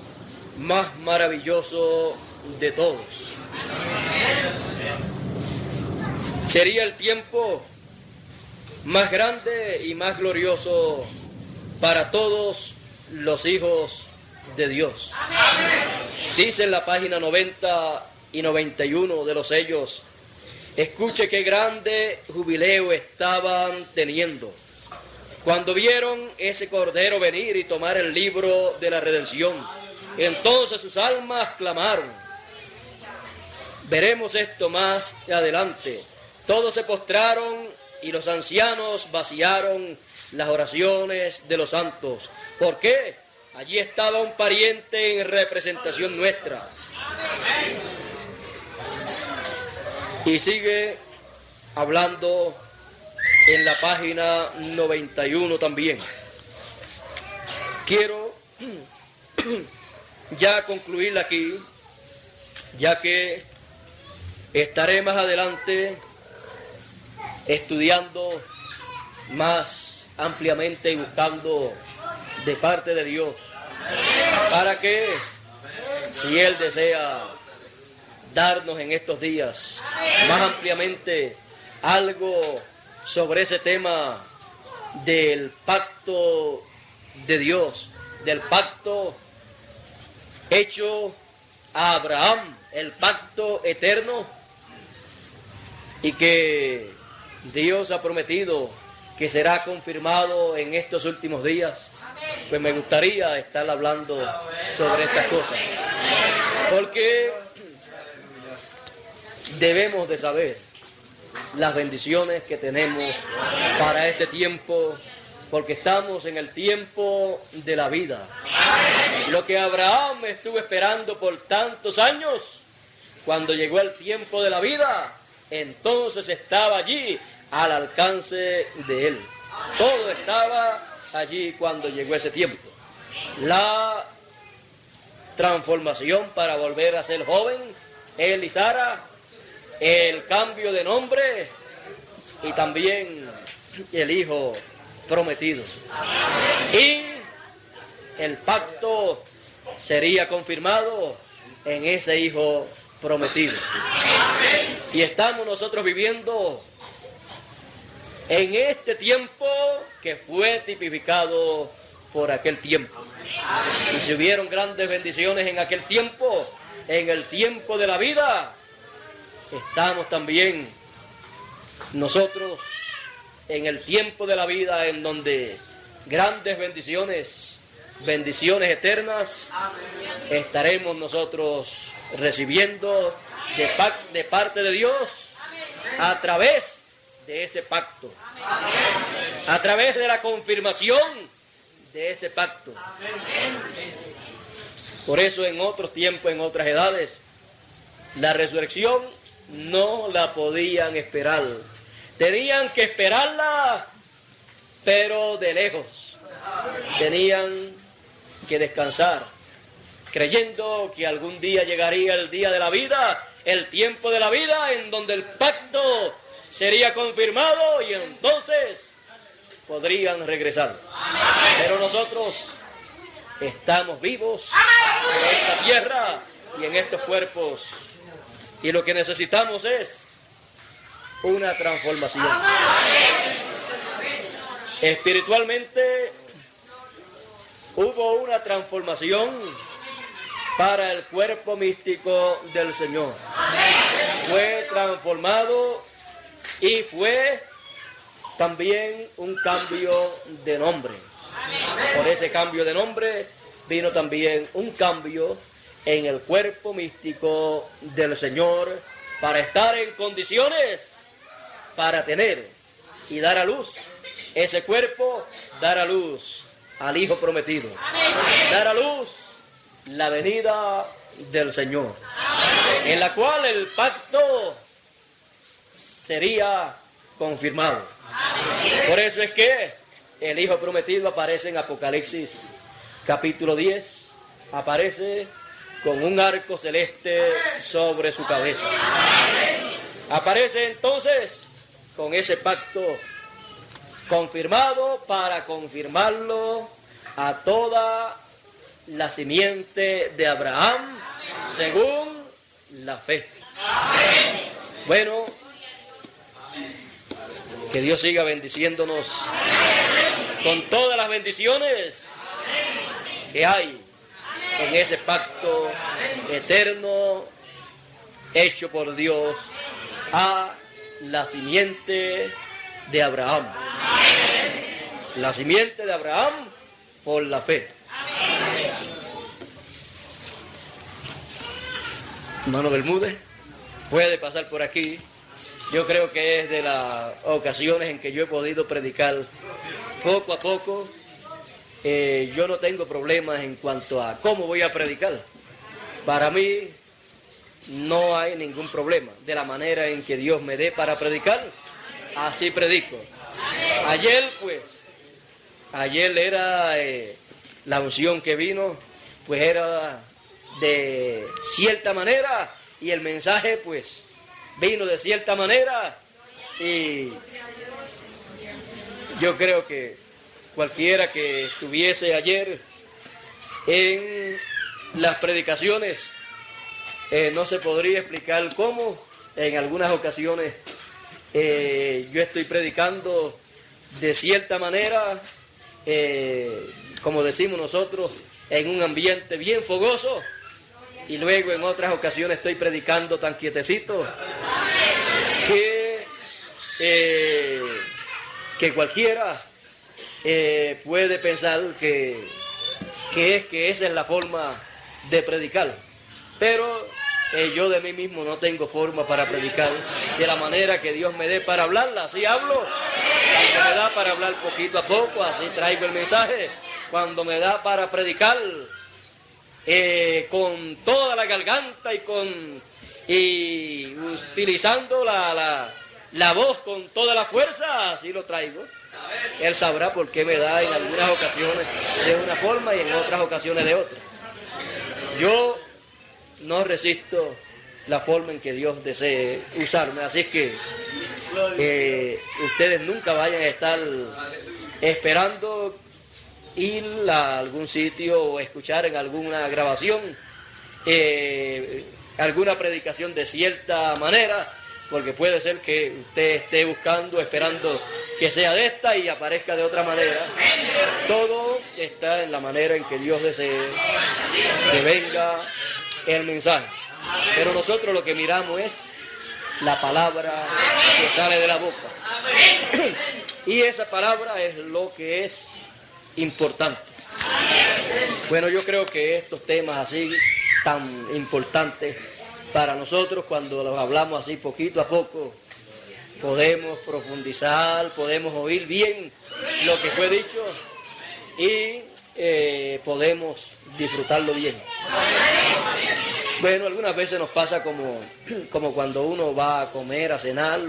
más maravilloso de todos. Sería el tiempo más grande y más glorioso para todos los hijos de Dios. Dice en la página 90 y 91 de los sellos: escuche qué grande jubileo estaban teniendo cuando vieron ese cordero venir y tomar el libro de la redención. Entonces sus almas clamaron. Veremos esto más adelante. Todos se postraron y los ancianos vaciaron las oraciones de los santos. ¿Por qué? Allí estaba un pariente en representación nuestra. Y sigue hablando en la página 91 también. Quiero ya concluir aquí, ya que estaré más adelante estudiando más ampliamente y buscando de parte de Dios, para que, si Él desea darnos en estos días más ampliamente algo sobre ese tema del pacto de Dios, del pacto hecho a Abraham, el pacto eterno, y que Dios ha prometido que será confirmado en estos últimos días, pues me gustaría estar hablando sobre estas cosas, porque debemos de saber las bendiciones que tenemos para este tiempo, porque estamos en el tiempo de la vida. Lo que Abraham estuvo esperando por tantos años, cuando llegó el tiempo de la vida, entonces estaba allí al alcance de él. Todo estaba allí cuando llegó ese tiempo. La transformación para volver a ser joven, él y Sara, el cambio de nombre y también el hijo prometido. Y el pacto sería confirmado en ese hijo prometido. Y estamos nosotros viviendo en este tiempo que fue tipificado por aquel tiempo. Y si hubieron grandes bendiciones en aquel tiempo, en el tiempo de la vida, estamos también nosotros en el tiempo de la vida en donde grandes bendiciones, bendiciones eternas, estaremos nosotros recibiendo de parte de Dios a través de ese pacto, a través de la confirmación de ese pacto. Por eso en otros tiempos, en otras edades, la resurrección no la podían esperar. Tenían que esperarla, pero de lejos. Tenían que descansar, creyendo que algún día llegaría el día de la vida, el tiempo de la vida, en donde el pacto sería confirmado y entonces podrían regresar. Pero nosotros estamos vivos en esta tierra y en estos cuerpos, y lo que necesitamos es una transformación. Espiritualmente hubo una transformación para el cuerpo místico del Señor. Fue transformado y fue también un cambio de nombre. Por ese cambio de nombre vino también un cambio en el cuerpo místico del Señor para estar en condiciones para tener y dar a luz ese cuerpo, dar a luz al Hijo prometido, dar a luz la venida del Señor, en la cual el pacto sería confirmado. Por eso es que el Hijo prometido aparece en Apocalipsis capítulo 10, aparece con un arco celeste sobre su cabeza. Aparece entonces con ese pacto confirmado para confirmarlo a toda la simiente de Abraham según la fe. Bueno, que Dios siga bendiciéndonos con todas las bendiciones que hay en ese pacto eterno hecho por Dios a la simiente de Abraham. La simiente de Abraham por la fe. Hermano Bermúdez, puede pasar por aquí. Yo creo que es de las ocasiones en que yo he podido predicar poco a poco. Yo no tengo problemas en cuanto a cómo voy a predicar. Para mí no hay ningún problema. De la manera en que Dios me dé para predicar, así predico. Ayer era la unción que vino, pues era de cierta manera y el mensaje pues vino de cierta manera, y yo creo que cualquiera que estuviese ayer en las predicaciones no se podría explicar cómo en algunas ocasiones yo estoy predicando de cierta manera, como decimos nosotros, en un ambiente bien fogoso, y luego en otras ocasiones estoy predicando tan quietecito que cualquiera puede pensar que esa es la forma de predicar. Pero yo de mí mismo no tengo forma para predicar de la manera que Dios me dé para hablarla. Así hablo, cuando me da para hablar poquito a poco, así traigo el mensaje. Cuando me da para predicar con toda la garganta y utilizando la voz con toda la fuerza, así lo traigo. Él sabrá por qué me da en algunas ocasiones de una forma y en otras ocasiones de otra. Yo no resisto la forma en que Dios desee usarme, así que ustedes nunca vayan a estar esperando ir a algún sitio o escuchar en alguna grabación alguna predicación de cierta manera, porque puede ser que usted esté buscando, esperando que sea de esta y aparezca de otra manera. Todo está en la manera en que Dios desee que venga el mensaje. Pero nosotros lo que miramos es la palabra que sale de la boca. Y esa palabra es lo que es importante. Bueno, yo creo que estos temas así tan importantes para nosotros, cuando los hablamos así poquito a poco, podemos profundizar, podemos oír bien lo que fue dicho y podemos disfrutarlo bien. Bueno, algunas veces nos pasa como cuando uno va a comer, a cenar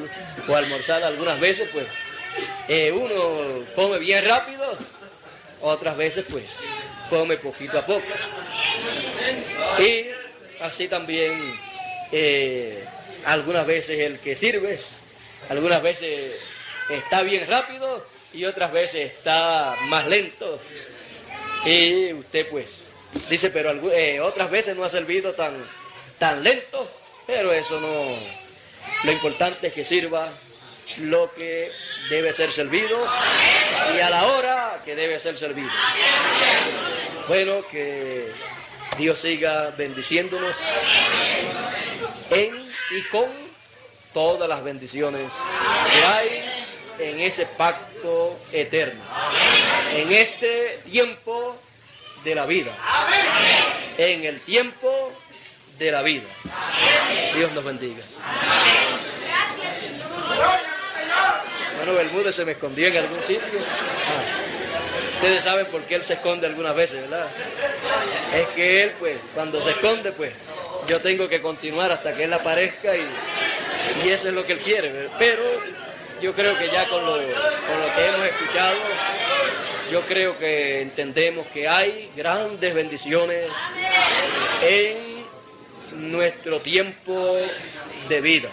o a almorzar, algunas veces pues uno come bien rápido, otras veces pues come poquito a poco. Y así también algunas veces el que sirve, algunas veces está bien rápido y otras veces está más lento. Y usted pues dice, pero otras veces no ha servido tan lento, pero eso no. Lo importante es que sirva lo que debe ser servido y a la hora que debe ser servido. Bueno, que Dios siga bendiciéndonos y con todas las bendiciones que hay en ese pacto eterno, en este tiempo de la vida, en el tiempo de la vida. Dios nos bendiga. Bueno, Bermúdez se me escondió en algún sitio. Ustedes saben por qué él se esconde algunas veces, ¿verdad? Es que él, pues, cuando se esconde, pues, yo tengo que continuar hasta que él aparezca y eso es lo que él quiere. Pero yo creo que ya con lo que hemos escuchado, yo creo que entendemos que hay grandes bendiciones en nuestro tiempo de vida.